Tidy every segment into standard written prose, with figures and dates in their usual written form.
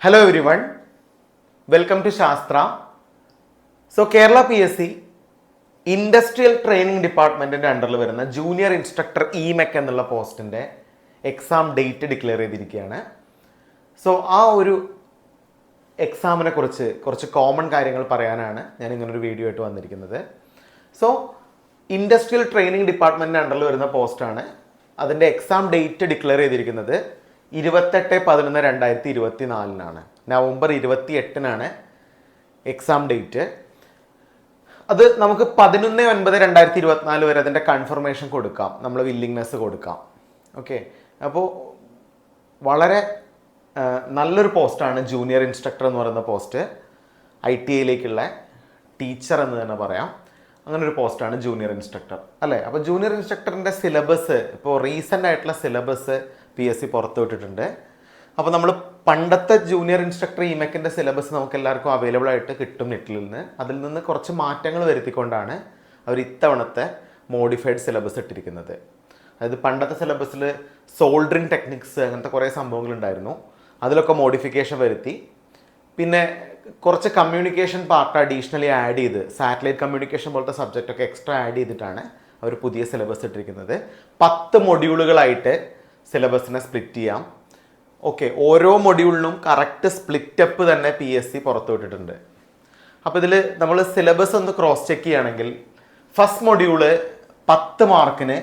Hello everyone, welcome to Shastra. So Kerala PSC industrial training ഡിപ്പാർട്ട്മെൻറ്റിൻ്റെ അണ്ടറിൽ വരുന്ന junior instructor ഇമെക് എന്നുള്ള പോസ്റ്റിൻ്റെ എക്സാം ഡേറ്റ് ഡിക്ലെയർ ചെയ്തിരിക്കുകയാണ്. സോ ആ ഒരു എക്സാമിനെ കുറിച്ച് കുറച്ച് കോമൺ കാര്യങ്ങൾ പറയാനാണ് ഞാൻ ഇങ്ങനൊരു വീഡിയോ ആയിട്ട് വന്നിരിക്കുന്നത്. സോ ഇൻഡസ്ട്രിയൽ ട്രെയിനിങ് ഡിപ്പാർട്ട്മെൻറ്റിൻ്റെ അണ്ടറിൽ വരുന്ന പോസ്റ്റാണ്. അതിൻ്റെ എക്സാം ഡേറ്റ് ഡിക്ലെയർ ചെയ്തിരിക്കുന്നത് 28/11/2024 നവംബർ 28 എക്സാം ഡേറ്റ്. അത് നമുക്ക് 11/9/2024 വരെ അതിൻ്റെ കൺഫർമേഷൻ കൊടുക്കാം, നമ്മൾ വില്ലിങ്നെസ് കൊടുക്കാം. ഓക്കെ, അപ്പോൾ വളരെ നല്ലൊരു പോസ്റ്റാണ് ജൂനിയർ ഇൻസ്ട്രക്ടർ എന്ന് പറയുന്ന പോസ്റ്റ്. ITIയിലേക്കുള്ള ടീച്ചർ എന്ന് തന്നെ പറയാം. അങ്ങനെ ഒരു പോസ്റ്റാണ് ജൂനിയർ ഇൻസ്ട്രക്ടർ അല്ലേ. അപ്പോൾ ജൂനിയർ ഇൻസ്ട്രക്ടറിൻ്റെ സിലബസ് ഇപ്പോൾ റീസെൻ്റ് ആയിട്ടുള്ള സിലബസ് PSC പുറത്തുവിട്ടിട്ടുണ്ട്. അപ്പോൾ നമ്മൾ പണ്ടത്തെ ജൂനിയർ ഇൻസ്ട്രക്ടർ ഇമെക്കിൻ്റെ സിലബസ് നമുക്ക് എല്ലാവർക്കും അവൈലബിൾ ആയിട്ട് കിട്ടും നെറ്റിൽ നിന്ന്. അതിൽ നിന്ന് കുറച്ച് മാറ്റങ്ങൾ വരുത്തിക്കൊണ്ടാണ് അവർ ഇത്തവണത്തെ മോഡിഫൈഡ് സിലബസ് ഇട്ടിരിക്കുന്നത്. അതായത് പണ്ടത്തെ സിലബസിൽ സോൾഡറിങ് ടെക്നിക്സ് അങ്ങനത്തെ കുറേ സംഭവങ്ങളുണ്ടായിരുന്നു, അതിലൊക്കെ മോഡിഫിക്കേഷൻ വരുത്തി. പിന്നെ കുറച്ച് കമ്മ്യൂണിക്കേഷൻ പാർട്ട് അഡീഷണലി ആഡ് ചെയ്ത്, സാറ്റലൈറ്റ് കമ്മ്യൂണിക്കേഷൻ പോലത്തെ സബ്ജക്റ്റൊക്കെ എക്സ്ട്രാ ആഡ് ചെയ്തിട്ടാണ് അവർ പുതിയ സിലബസ് ഇട്ടിരിക്കുന്നത്. 10 മൊഡ്യൂളുകളായിട്ട് സിലബസിനെ സ്പ്ലിറ്റ് ചെയ്യാം. ഓക്കെ, ഓരോ മൊഡ്യൂളിനും കറക്റ്റ് സ്പ്ലിറ്റപ്പ് തന്നെ PSC പുറത്തുവിട്ടിട്ടുണ്ട്. അപ്പോൾ ഇതിൽ നമ്മൾ സിലബസ് ഒന്ന് ക്രോസ് ചെക്ക് ചെയ്യുകയാണെങ്കിൽ ഫസ്റ്റ് മൊഡ്യൂള് 10 മാർക്കിന്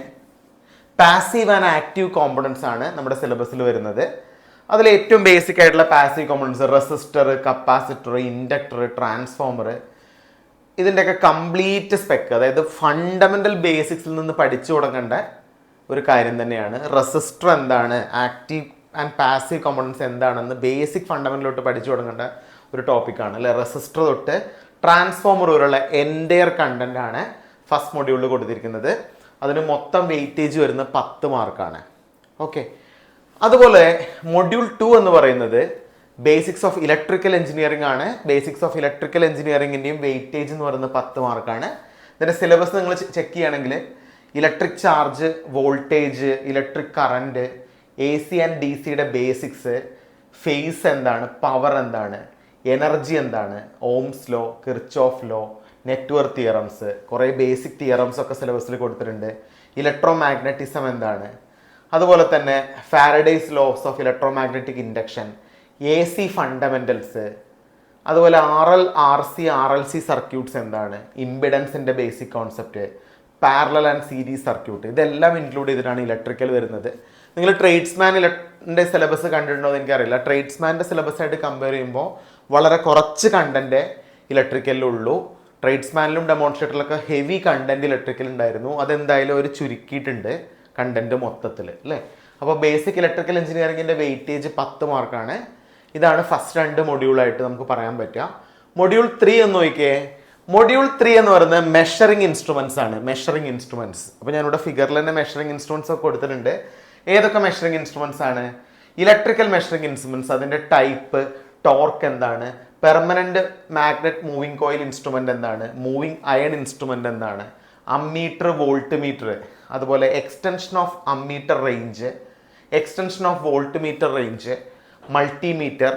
പാസീവ് ആൻഡ് ആക്റ്റീവ് കോമ്പണൻസ് ആണ് നമ്മുടെ സിലബസിൽ വരുന്നത്. അതിൽ ഏറ്റവും ബേസിക് ആയിട്ടുള്ള passive components resistor, capacitor, inductor, transformer, ഇതിൻ്റെയൊക്കെ കംപ്ലീറ്റ് സ്പെക്ക്, അതായത് ഫണ്ടമെൻ്റൽ ബേസിക്സിൽ നിന്ന് പഠിച്ചു തുടങ്ങേണ്ട ഒരു കാര്യം തന്നെയാണ്. റെസിസ്റ്റർ എന്താണ്, ആക്റ്റീവ് ആൻഡ് പാസീവ് കോമ്പണൻസ് എന്താണെന്ന് ബേസിക് ഫണ്ടമെൻ്റലോട്ട് പഠിച്ചു തുടങ്ങേണ്ട ഒരു ടോപ്പിക്കാണ് അല്ലേ. റെസിസ്റ്റർ തൊട്ട് ട്രാൻസ്ഫോമർ വരെയുള്ള എൻറ്റയർ കണ്ടൻ്റ് ആണ് ഫസ്റ്റ് മൊഡ്യൂളിൽ കൊടുത്തിരിക്കുന്നത്. അതിന് മൊത്തം വെയിറ്റേജ് വരുന്ന 10 മാർക്കാണ്. ഓക്കെ, അതുപോലെ മൊഡ്യൂൾ 2 എന്ന് പറയുന്നത് ബേസിക്സ് ഓഫ് ഇലക്ട്രിക്കൽ എഞ്ചിനീയറിംഗ് ആണ്. ബേസിക്സ് ഓഫ് ഇലക്ട്രിക്കൽ എഞ്ചിനീയറിംഗിൻ്റെയും വെയിറ്റേജ് എന്ന് പറയുന്നത് 10 മാർക്കാണ്. ഇതിൻ്റെ സിലബസ് നിങ്ങൾ ചെക്ക് ചെയ്യുകയാണെങ്കിൽ electric charge, voltage, electric current, AC and DCയുടെ ബേസിക്സ്, ഫേസ് എന്താണ്, പവർ എന്താണ്, എനർജി എന്താണ്, Ohm's law, Kirchhoff law, network theorems, കുറേ ബേസിക് തിയറംസ് ഒക്കെ സിലബസിൽ കൊടുത്തിട്ടുണ്ട്. ഇലക്ട്രോ മാഗ്നറ്റിസം എന്താണ്, അതുപോലെ തന്നെ Faraday's laws of electromagnetic induction, AC fundamentals, അതുപോലെ RC RLC സർക്യൂട്ട്സ് എന്താണ്, ഇമ്പിഡൻസിൻ്റെ basic concept, parallel and series circuit, ഇതെല്ലാം ഇൻക്ലൂഡ് ചെയ്തിട്ടാണ് ഇലക്ട്രിക്കൽ വരുന്നത്. നിങ്ങൾ ട്രേഡ്സ്മാൻ്റെ സിലബസ് കണ്ടിട്ടുണ്ടോ എന്ന് എനിക്കറിയില്ല. ട്രേഡ്സ്മാൻ്റെ സിലബസായിട്ട് കമ്പയർ ചെയ്യുമ്പോൾ വളരെ കുറച്ച് കണ്ടൻറ്റ് ഇലക്ട്രിക്കലിലുള്ളൂ. ട്രേഡ്സ്മാനിലും ഡെമോൺസ്ട്രേറ്ററിലൊക്കെ ഹെവി കണ്ടൻറ്റ് ഇലക്ട്രിക്കൽ ഉണ്ടായിരുന്നു. അതെന്തായാലും അവർ ചുരുക്കിയിട്ടുണ്ട് കണ്ടൻറ്റ് മൊത്തത്തിൽ അല്ലേ. അപ്പോൾ ബേസിക് ഇലക്ട്രിക്കൽ എഞ്ചിനീയറിംഗിൻ്റെ വെയിറ്റേജ് 10 മാർക്കാണ്. ഇതാണ് ഫസ്റ്റ് 2 മൊഡ്യൂളായിട്ട് നമുക്ക് പറയാൻ പറ്റുക. മൊഡ്യൂൾ 3 എന്ന് നോക്കിയേ. മൊഡ്യൂൾ 3 എന്ന് പറയുന്നത് മെഷറിംഗ് ഇൻസ്ട്രുമെൻറ്റ്സ് ആണ്. മെഷറിംഗ് ഇൻസ്ട്രുമെൻറ്റ്സ്, അപ്പോൾ ഞാനിവിടെ ഫിഗറിൽ തന്നെ മെഷറിംഗ് ഇൻസ്ട്രുമെൻറ്റ്സ് ഒക്കെ കൊടുത്തിട്ടുണ്ട്. ഏതൊക്കെ മെഷറിംഗ് ഇൻസ്ട്രുമെൻറ്റ്സ് ആണ്? ഇലക്ട്രിക്കൽ മെഷറിംഗ് ഇൻസ്ട്രുമെൻറ്റ്സ്, അതിൻ്റെ ടൈപ്പ്, ടോർക്ക് എന്താണ്, permanent magnet moving coil instrument എന്താണ്, മൂവിങ് അയൺ ഇൻസ്ട്രുമെൻ്റ് എന്താണ്, അമ്മീറ്റർ, വോൾട്ട് മീറ്റർ, അതുപോലെ extension of ammeter range, extension of volt meter range, multimeter,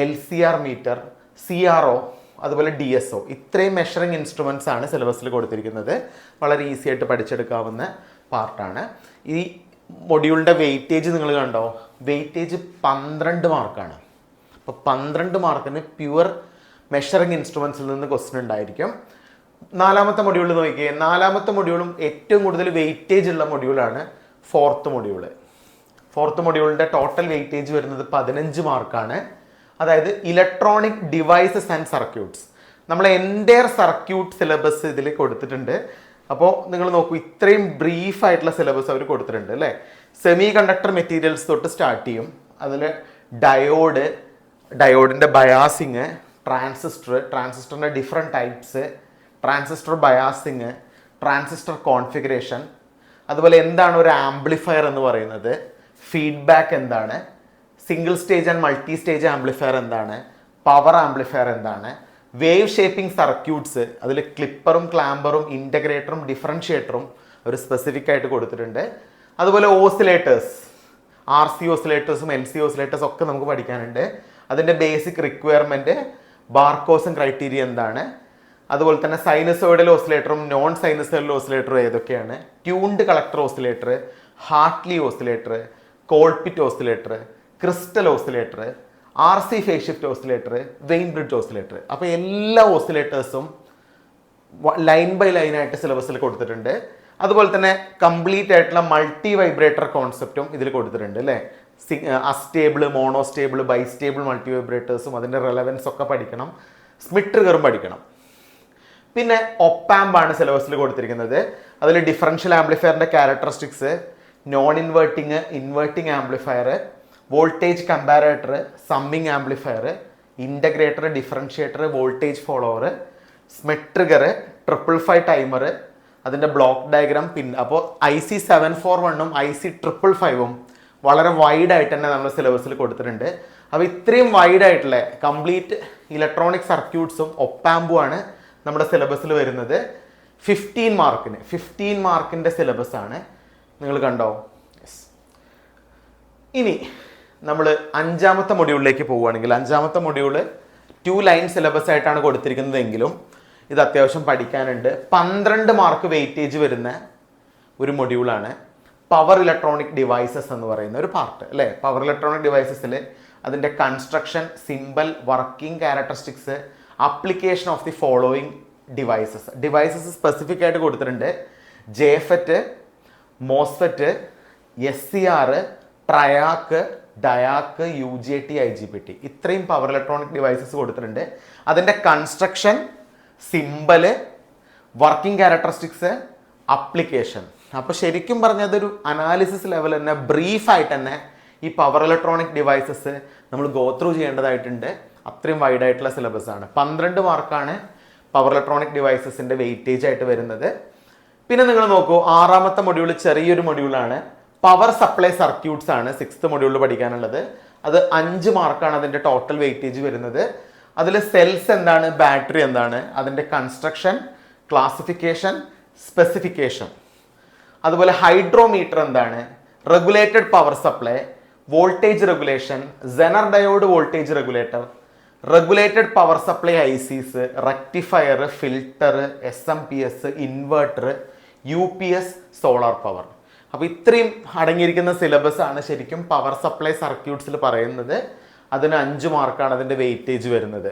LCR meter, CRO, അതുപോലെ DSO. ഇത്രയും measuring instruments ആണ് സിലബസിൽ കൊടുത്തിരിക്കുന്നത്. വളരെ ഈസി ആയിട്ട് പഠിച്ചെടുക്കാവുന്ന പാർട്ടാണ്. ഈ മൊഡ്യൂളിൻ്റെ വെയിറ്റേജ് നിങ്ങൾ കണ്ടോ? വെയിറ്റേജ് 12 മാർക്കാണ്. അപ്പോൾ 12 മാർക്കിന് പ്യുവർ മെഷറിംഗ് ഇൻസ്ട്രുമെൻസിൽ നിന്ന് ക്വസ്റ്റ്യൻ ഉണ്ടായിരിക്കും. 4ാമത്തെ മൊഡ്യൂളിൽ നോക്കിയേ. 4ാമത്തെ മൊഡ്യൂളും ഏറ്റവും കൂടുതൽ വെയിറ്റേജ് ഉള്ള മൊഡ്യൂളാണ് 4th മൊഡ്യൂള്. 4th മൊഡ്യൂളിൻ്റെ ടോട്ടൽ വെയിറ്റേജ് വരുന്നത് 15 മാർക്കാണ്. അതായത് ഇലക്ട്രോണിക് ഡിവൈസസ് ആൻഡ് സർക്യൂട്ട്സ്. നമ്മൾ എൻ്റയർ സർക്യൂട്ട് സിലബസ് ഇതിൽ കൊടുത്തിട്ടുണ്ട്. അപ്പോൾ നിങ്ങൾ നോക്കൂ, ഇത്രയും ബ്രീഫ് ആയിട്ടുള്ള സിലബസ് അവർ കൊടുത്തിട്ടുണ്ട് അല്ലേ. സെമി കണ്ടക്ടർ മെറ്റീരിയൽസ് തൊട്ട് സ്റ്റാർട്ട് ചെയ്യും. അതിൽ ഡയോഡ്, ഡയോഡിൻ്റെ ബയാസിങ്, ട്രാൻസിസ്റ്ററിൻ്റെ different types, transistor biasing, transistor configuration, അതുപോലെ എന്താണ് ഒരു ആംപ്ലിഫയർ എന്ന് പറയുന്നത്, ഫീഡ്ബാക്ക് എന്താണ്, single stage and multi stage amplifier എന്താണ്, പവർ ആംപ്ലിഫയർ എന്താണ്, വേവ് ഷേപ്പിംഗ് സർക്യൂട്ട്സ്, അതിൽ ക്ലിപ്പറും ക്ലാമ്പറും ഇൻ്റഗ്രേറ്ററും ഡിഫറൻഷിയേറ്ററും ഒരു സ്പെസിഫിക് ആയിട്ട് കൊടുത്തിട്ടുണ്ട്. അതുപോലെ ഓസിലേറ്റേഴ്സ്, RC ഓസിലേറ്റേഴ്സും LC ഓസിലേറ്റേഴ്സും ഒക്കെ നമുക്ക് പഠിക്കാനുണ്ട്. അതിൻ്റെ ബേസിക് റിക്വയർമെൻറ്റ്, ബാർകോസും ക്രൈറ്റീരിയ എന്താണ്, അതുപോലെ തന്നെ സൈനസോയിഡൽ ഓസിലേറ്ററും നോൺ സൈനസോയിഡൽ ഓസിലേറ്ററും ഏതൊക്കെയാണ്, tuned collector oscillator, Hartley oscillator, Colpitts oscillator, crystal oscillator, RC phase shift oscillator, vein bridge oscillator. അപ്പോൾ എല്ലാ ഓസിലേറ്റേഴ്സും ലൈൻ ബൈ ലൈൻ ആയിട്ട് സിലബസിൽ കൊടുത്തിട്ടുണ്ട്. അതുപോലെ തന്നെ കംപ്ലീറ്റ് ആയിട്ടുള്ള മൾട്ടി വൈബ്രേറ്റർ കോൺസെപ്റ്റും ഇതിൽ കൊടുത്തിട്ടുണ്ട് അല്ലേ. അസ്റ്റേബിൾ, മോണോസ്റ്റേബിൾ, ബൈസ്റ്റേബിൾ മൾട്ടി വൈബ്രേറ്റേഴ്സും അതിൻ്റെ റെലവൻസ് ഒക്കെ പഠിക്കണം. സ്മിത്ത് ട്രിഗറും പഠിക്കണം. പിന്നെ ഒപ്പാമ്പാണ് സിലബസിൽ കൊടുത്തിരിക്കുന്നത്. അതിൽ ഡിഫറൻഷ്യൽ ആംപ്ലിഫയറിൻ്റെ characteristics, non inverting, inverting amplifier, voltage comparator, summing amplifier, integrator, differentiator, voltage follower, Smith trigger, 555 timer, അതിൻ്റെ ബ്ലോക്ക് ഡയഗ്രാം. പിന്നെ അപ്പോൾ IC 741ഉം IC 555ഉം വളരെ വൈഡായിട്ട് തന്നെ നമ്മൾ സിലബസിൽ കൊടുത്തിട്ടുണ്ട്. അപ്പോൾ ഇത്രയും വൈഡായിട്ടുള്ള കംപ്ലീറ്റ് ഇലക്ട്രോണിക് സർക്യൂട്ട്സും ഒപ്പാമ്പുമാണ് നമ്മുടെ സിലബസിൽ വരുന്നത്. 15 മാർക്കിൻ്റെ സിലബസ് ആണ്. നിങ്ങൾ കണ്ടോ? ഇനി നമ്മൾ 5ാമത്തെ മൊഡ്യൂളിലേക്ക് പോവുകയാണെങ്കിൽ 5ാമത്തെ മൊഡ്യൂള് 2 ലൈൻ സിലബസ് ആയിട്ടാണ് കൊടുത്തിരിക്കുന്നതെങ്കിലും ഇത് അത്യാവശ്യം പഠിക്കാനുണ്ട്. 12 മാർക്ക് വെയിറ്റേജ് വരുന്ന ഒരു മൊഡ്യൂളാണ് പവർ ഇലക്ട്രോണിക് ഡിവൈസസ് എന്ന് പറയുന്ന ഒരു പാർട്ട് അല്ലേ. പവർ ഇലക്ട്രോണിക് ഡിവൈസസിൽ അതിൻ്റെ construction, symbol, working characteristics, application of the following devices specific ആയിട്ട് കൊടുത്തിട്ടുണ്ട്. ജെഫെറ്റ്, MOSFET, SCR, TRIAC, ഡയാക്ക്, UJT, IGBT ഇത്രയും പവർ ഇലക്ട്രോണിക് ഡിവൈസസ് കൊടുത്തിട്ടുണ്ട്. അതിൻ്റെ construction, symbol, working characteristics, application. അപ്പോൾ ശരിക്കും പറഞ്ഞതൊരു അനാലിസിസ് ലെവൽ തന്നെ ബ്രീഫായിട്ട് തന്നെ ഈ പവർ ഇലക്ട്രോണിക് ഡിവൈസസ് നമ്മൾ ഗോ ത്രൂ ചെയ്യേണ്ടതായിട്ടുണ്ട്. അത്രയും വൈഡായിട്ടുള്ള സിലബസ് ആണ്. 12 മാർക്കാണ് പവർ ഇലക്ട്രോണിക് ഡിവൈസസിൻ്റെ വെയിറ്റേജ് ആയിട്ട് വരുന്നത്. പിന്നെ നിങ്ങൾ നോക്കൂ, 6ാമത്തെ മൊഡ്യൂൾ ചെറിയൊരു മൊഡ്യൂളാണ്. പവർ സപ്ലൈ സർക്യൂട്ട്സ് ആണ് 6th മൊഡ്യൂളിൽ പഠിക്കാനുള്ളത്. അത് 5 മാർക്കാണ് അതിൻ്റെ ടോട്ടൽ വെയിറ്റേജ് വരുന്നത്. അതിൽ സെൽസ് എന്താണ്, ബാറ്ററി എന്താണ്, അതിൻ്റെ കൺസ്ട്രക്ഷൻ, ക്ലാസിഫിക്കേഷൻ, സ്പെസിഫിക്കേഷൻ, അതുപോലെ ഹൈഡ്രോമീറ്റർ എന്താണ്, regulated power supply, voltage regulation, Zener diode voltage regulator, regulated power supply ICs, rectifier, filter, SMPS, inverter, UPS, solar power. അപ്പോൾ ഇത്രയും അടങ്ങിയിരിക്കുന്ന സിലബസ് ആണ് ശരിക്കും പവർ സപ്ലൈ സർക്യൂട്ട്സിൽ പറയുന്നത്. അതിന് 5 മാർക്കാണ് അതിൻ്റെ വെയിറ്റേജ് വരുന്നത്.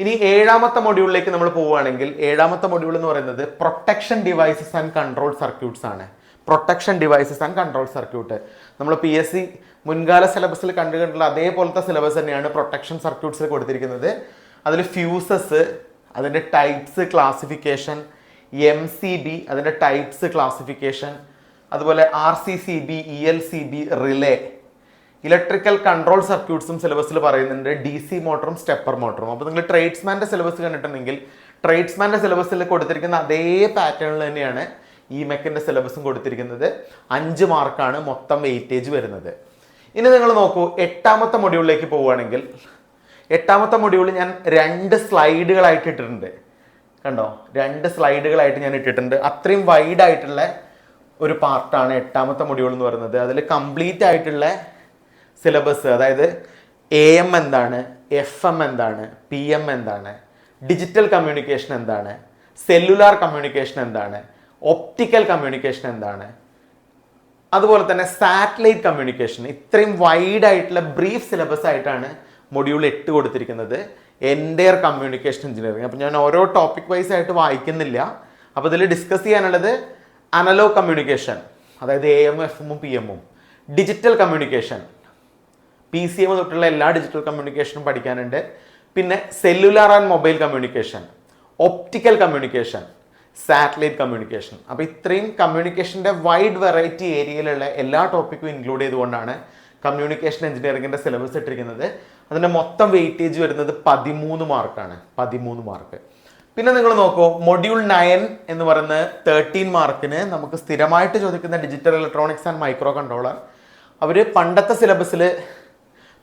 ഇനി 7ാമത്തെ മൊഡ്യൂളിലേക്ക് നമ്മൾ പോവുകയാണെങ്കിൽ 7ാമത്തെ മൊഡ്യൂൾ എന്ന് പറയുന്നത് protection devices and control circuits ആണ്. Protection devices and control circuit നമ്മൾ PSC മുൻകാല സിലബസിൽ കണ്ടുകൊണ്ടുള്ള അതേപോലത്തെ സിലബസ് തന്നെയാണ് പ്രൊട്ടക്ഷൻ സർക്യൂട്ട്സിൽ കൊടുത്തിരിക്കുന്നത്. അതിൽ ഫ്യൂസസ്, അതിൻ്റെ ടൈപ്സ് ക്ലാസിഫിക്കേഷൻ, MCB അതിൻ്റെ ടൈപ്സ് ക്ലാസിഫിക്കേഷൻ, അതുപോലെ RCCB, ELCB, relay, electrical control സർക്യൂട്ട്സും സിലബസിൽ പറയുന്നുണ്ട്. DC മോട്ടറും സ്റ്റെപ്പർ മോട്ടറും. അപ്പോൾ നിങ്ങൾ ട്രേഡ്സ്മാൻ്റെ സിലബസ് കണ്ടിട്ടുണ്ടെങ്കിൽ ട്രേഡ്സ്മാൻ്റെ സിലബസിൽ കൊടുത്തിരിക്കുന്ന അതേ പാറ്റേണിൽ തന്നെയാണ് മെക്കിൻ്റെ സിലബസും കൊടുത്തിരിക്കുന്നത്. 5 മാർക്കാണ് മൊത്തം വെയിറ്റേജ് വരുന്നത്. ഇനി നിങ്ങൾ നോക്കൂ, 8ാമത്തെ മൊഡ്യൂളിലേക്ക് പോവുകയാണെങ്കിൽ 8ാമത്തെ മൊഡ്യൂൾ ഞാൻ 2 സ്ലൈഡുകളായിട്ട് ഇട്ടിട്ടുണ്ട്. കണ്ടോ, 2 സ്ലൈഡുകളായിട്ട് ഞാൻ ഇട്ടിട്ടുണ്ട്. അത്രയും വൈഡായിട്ടുള്ള ഒരു പാർട്ടാണ് 8ാമത്തെ മൊഡ്യൂൾ എന്ന് പറയുന്നത്. അതിൽ കംപ്ലീറ്റ് ആയിട്ടുള്ള സിലബസ്, അതായത് AM എന്താണ്, FM എന്താണ്, PM എന്താണ്, ഡിജിറ്റൽ കമ്മ്യൂണിക്കേഷൻ എന്താണ്, സെല്ലുലാർ കമ്മ്യൂണിക്കേഷൻ എന്താണ്, ഒപ്റ്റിക്കൽ കമ്മ്യൂണിക്കേഷൻ എന്താണ്, അതുപോലെ തന്നെ സാറ്റലൈറ്റ് കമ്മ്യൂണിക്കേഷൻ, ഇത്രയും വൈഡായിട്ടുള്ള ബ്രീഫ് സിലബസ് ആയിട്ടാണ് മൊഡ്യൂൾ 8 കൊടുത്തിരിക്കുന്നത്. Entire communication engineering. അപ്പോൾ ഞാൻ ഓരോ ടോപ്പിക് വൈസ് ആയിട്ട് വായിക്കുന്നില്ല. അപ്പോൾ ഇതിൽ ഡിസ്കസ് ചെയ്യാനുള്ളത് അനലോഗ് കമ്മ്യൂണിക്കേഷൻ, അതായത് AM, FM, PM, digital communication, PCM തൊട്ടുള്ള എല്ലാ ഡിജിറ്റൽ കമ്മ്യൂണിക്കേഷനും പഠിക്കാനുണ്ട്. പിന്നെ cellular and mobile communication, optical communication, satellite communication. അപ്പോൾ ഇത്രയും കമ്മ്യൂണിക്കേഷൻ്റെ വൈഡ് വെറൈറ്റി ഏരിയയിലുള്ള എല്ലാ ടോപ്പിക്കും ഇൻക്ലൂഡ് ചെയ്തുകൊണ്ടാണ് കമ്മ്യൂണിക്കേഷൻ എഞ്ചിനീയറിംഗിൻ്റെ സിലബസ് ഇട്ടിരിക്കുന്നത്. അതിൻ്റെ മൊത്തം വെയിറ്റേജ് വരുന്നത് 13 മാർക്കാണ്. 13 മാർക്ക്. പിന്നെ നിങ്ങൾ നോക്കൂ, മൊഡ്യൂൾ 9 എന്ന് പറയുന്ന 13 മാർക്കിന് നമുക്ക് സ്ഥിരമായിട്ട് ചോദിക്കുന്ന digital electronics and microcontroller. അവർ പണ്ടത്തെ സിലബസിൽ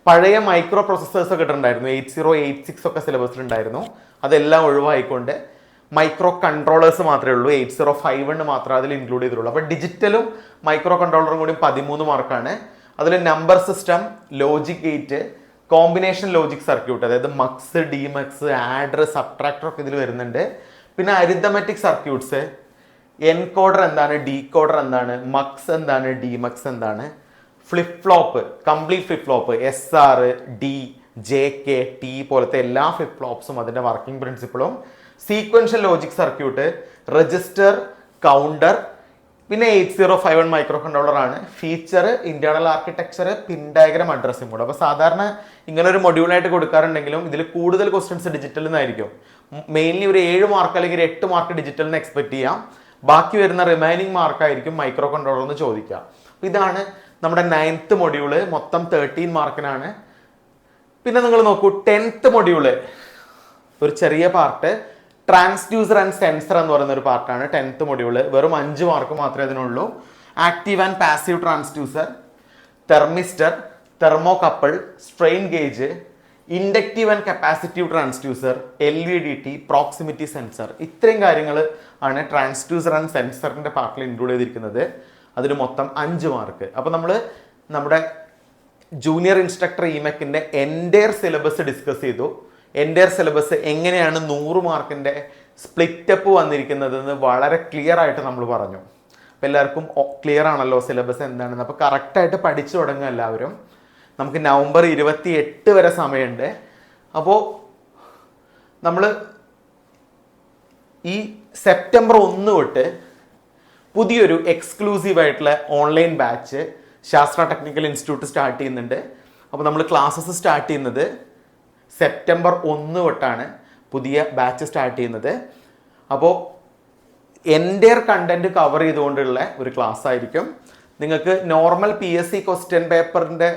പഴയ മൈക്രോ പ്രൊസസ്സേഴ്സ് ഒക്കെ ഇട്ടിട്ടുണ്ടായിരുന്നു. 8086 ഒക്കെ സിലബസിലുണ്ടായിരുന്നു. അതെല്ലാം ഒഴിവായിക്കൊണ്ട് മൈക്രോ കൺട്രോളേഴ്സ് മാത്രമേ ഉള്ളൂ. 8051 മാത്രമേ അതിൽ ഇൻക്ലൂഡ് ചെയ്തിട്ടുള്ളൂ. അപ്പോൾ ഡിജിറ്റലും മൈക്രോ കൺട്രോളറും കൂടി 13 മാർക്കാണ്. അതിൽ number system, logic gate, combination logic circuit, അതായത് മക്സ്, ഡിമക്സ്, ആഡർ, സബ്ട്രാക്ടർ ഒക്കെ ഇതിൽ വരുന്നുണ്ട്. പിന്നെ അരിത്തമെറ്റിക് സർക്യൂട്ട്സ്, എൻകോഡർ എന്താണ്, ഡീകോഡർ എന്താണ്, മക്സ് എന്താണ്, ഡിമക്സ് എന്താണ്, flip flop, complete flip flop, SR, D, JK, T പോലത്തെ എല്ലാ ഫ്ലിപ്പ് ഫ്ലോപ്സും അതിൻ്റെ വർക്കിംഗ് പ്രിൻസിപ്പിളും, sequential logic circuit, register, counter, പിന്നെ 8051 മൈക്രോ കൺട്രോളർ ആണ്. Feature, internal architecture, pin diagram, addressing mode. അപ്പോൾ സാധാരണ ഇങ്ങനെ ഒരു മൊഡ്യൂളായിട്ട് കൊടുക്കാറുണ്ടെങ്കിലും ഇതിൽ കൂടുതൽ ക്വസ്റ്റ്യൻസ് ഡിജിറ്റലിൽ നിന്നായിരിക്കും. മെയിൻലി ഒരു 7 മാർക്ക് അല്ലെങ്കിൽ 8 മാർക്ക് ഡിജിറ്റലിൽ നിന്ന് എക്സ്പെക്ട് ചെയ്യാം. ബാക്കി വരുന്ന റിമൈനിങ് മാർക്കായിരിക്കും മൈക്രോ കൺട്രോളർ എന്ന് ചോദിക്കുക. ഇതാണ് നമ്മുടെ 9th മൊഡ്യൂള്, മൊത്തം 13 മാർക്കിനാണ്. പിന്നെ നിങ്ങൾ നോക്കൂ, 10th മൊഡ്യൂള് ഒരു ചെറിയ പാർട്ട്, ട്രാൻസ്ഡ്യൂസർ ആൻഡ് സെൻസർ എന്ന് പറയുന്ന ഒരു പാർട്ടാണ് 10th മൊഡ്യൂള്. വെറും 5 മാർക്ക് മാത്രമേ അതിനുള്ളൂ. Active and passive transducer, thermistor, thermocouple, strain gauge, inductive and capacitive transducer, LVDT, proximity sensor. ഇത്രയും കാര്യങ്ങൾ ആണ് ട്രാൻസ്ഡ്യൂസർ ആൻഡ് സെൻസറിന്റെ പാർട്ടിൽ ഇൻക്ലൂഡ് ചെയ്തിരിക്കുന്നത്. അതിന് മൊത്തം 5 മാർക്ക്. അപ്പോൾ നമ്മൾ നമ്മുടെ ജൂനിയർ ഇൻസ്ട്രക്ടർ ഇമെക്കിന്റെ എൻറ്റയർ സിലബസ് ഡിസ്കസ് ചെയ്തു. എൻറ്റയർ സിലബസ് എങ്ങനെയാണ് 100 മാർക്കിന്റെ സ്പ്ലിറ്റപ്പ് വന്നിരിക്കുന്നതെന്ന് വളരെ ക്ലിയർ ആയിട്ട് നമ്മൾ പറഞ്ഞു. അപ്പോൾ എല്ലാവർക്കും ക്ലിയർ ആണല്ലോ സിലബസ് എന്താണെന്ന്. അപ്പോൾ കറക്റ്റായിട്ട് പഠിച്ചു തുടങ്ങുക എല്ലാവരും. നമുക്ക് നവംബർ 28 വരെ സമയമുണ്ട്. അപ്പോൾ നമ്മൾ ഈ സെപ്റ്റംബർ 1 തൊട്ട് പുതിയൊരു എക്സ്ക്ലൂസീവ് ആയിട്ടുള്ള ഓൺലൈൻ ബാച്ച് ശാസ്ത്ര ടെക്നിക്കൽ ഇൻസ്റ്റിറ്റ്യൂട്ട് സ്റ്റാർട്ട് ചെയ്യുന്നുണ്ട്. അപ്പോൾ നമ്മൾ ക്ലാസ്സസ് സ്റ്റാർട്ട് ചെയ്യുന്നത് സെപ്റ്റംബർ 1 തൊട്ടാണ് പുതിയ ബാച്ച് സ്റ്റാർട്ട് ചെയ്യുന്നത്. അപ്പോൾ എൻറ്റയർ കണ്ടന്റ് കവർ ചെയ്തുകൊണ്ടുള്ള ഒരു ക്ലാസ് ആയിരിക്കും. നിങ്ങൾക്ക് നോർമൽ PSC ക്വസ്റ്റ്യൻ പേപ്പറിൻ്റെ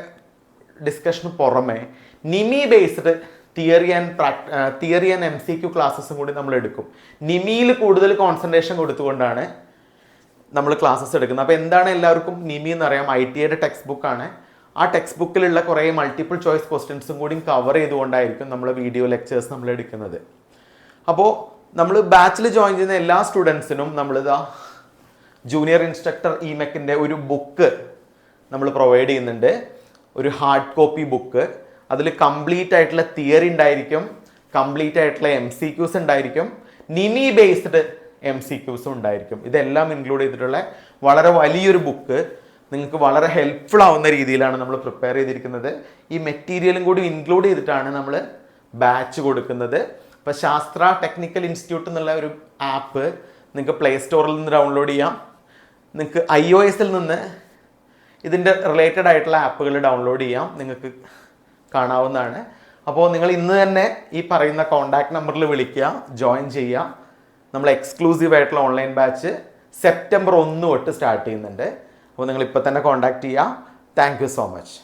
ഡിസ്കഷന് പുറമെ നിമി ബേസ്ഡ് തിയറി ആൻഡ് MCQ ക്ലാസ്സസും കൂടി നമ്മൾ എടുക്കും. നിമിയിൽ കൂടുതൽ കോൺസെൻട്രേഷൻ കൊടുത്തുകൊണ്ടാണ് നമ്മൾ ക്ലാസ്സസ് എടുക്കുന്നത്. അപ്പോൾ എന്താണ് എല്ലാവർക്കും നിമി എന്നറിയാം, ITAയുടെ ടെക്സ്റ്റ് ബുക്കാണ്. ആ ടെക്സ്റ്റ് ബുക്കിലുള്ള കുറേ മൾട്ടിപ്പിൾ ചോയ്സ് ക്വസ്റ്റ്യൻസും കൂടി കവർ ചെയ്തുകൊണ്ടായിരിക്കും നമ്മൾ വീഡിയോ ലെക്ചേഴ്സ് നമ്മൾ എടുക്കുന്നത്. അപ്പോൾ നമ്മൾ ബാച്ചിൽ ജോയിൻ ചെയ്യുന്ന എല്ലാ സ്റ്റുഡൻസിനും നമ്മളിതാ ജൂനിയർ ഇൻസ്ട്രക്ടർ ഇമെക്കിൻ്റെ ഒരു ബുക്ക് നമ്മൾ പ്രൊവൈഡ് ചെയ്യുന്നുണ്ട്. ഒരു ഹാർഡ് കോപ്പി ബുക്ക്. അതിൽ കംപ്ലീറ്റ് ആയിട്ടുള്ള തിയറി ഉണ്ടായിരിക്കും, കംപ്ലീറ്റ് ആയിട്ടുള്ള MCQs ഉണ്ടായിരിക്കും, നിമി ബേസ്ഡ് MCQs ഉണ്ടായിരിക്കും. ഇതെല്ലാം ഇൻക്ലൂഡ് ചെയ്തിട്ടുള്ള വളരെ വലിയൊരു ബുക്ക് നിങ്ങൾക്ക് വളരെ ഹെൽപ്ഫുൾ ആവുന്ന രീതിയിലാണ് നമ്മൾ പ്രിപ്പയർ ചെയ്തിരിക്കുന്നത്. ഈ മെറ്റീരിയലും കൂടി ഇൻക്ലൂഡ് ചെയ്തിട്ടാണ് നമ്മൾ ബാച്ച് കൊടുക്കുന്നത്. ഇപ്പോൾ ശാസ്ത്ര ടെക്നിക്കൽ ഇൻസ്റ്റിറ്റ്യൂട്ട് എന്നുള്ള ഒരു ആപ്പ് നിങ്ങൾക്ക് പ്ലേ സ്റ്റോറിൽ നിന്ന് ഡൗൺലോഡ് ചെയ്യാം. നിങ്ങൾക്ക് iOSൽ നിന്ന് ഇതിൻ്റെ റിലേറ്റഡ് ആയിട്ടുള്ള ആപ്പുകൾ ഡൗൺലോഡ് ചെയ്യാം, നിങ്ങൾക്ക് കാണാവുന്നതാണ്. അപ്പോൾ നിങ്ങൾ ഇന്ന് തന്നെ ഈ പറയുന്ന കോൺടാക്ട് നമ്പറിൽ വിളിക്കുക, ജോയിൻ ചെയ്യുക. നമ്മൾ എക്സ്ക്ലൂസീവ് ആയിട്ടുള്ള ഓൺലൈൻ ബാച്ച് സെപ്റ്റംബർ 1 തൊട്ട് സ്റ്റാർട്ട് ചെയ്യുന്നുണ്ട്. അപ്പോൾ നിങ്ങൾ ഇപ്പോൾ തന്നെ കോൺടാക്ട് ചെയ്യുക. Thank you so much.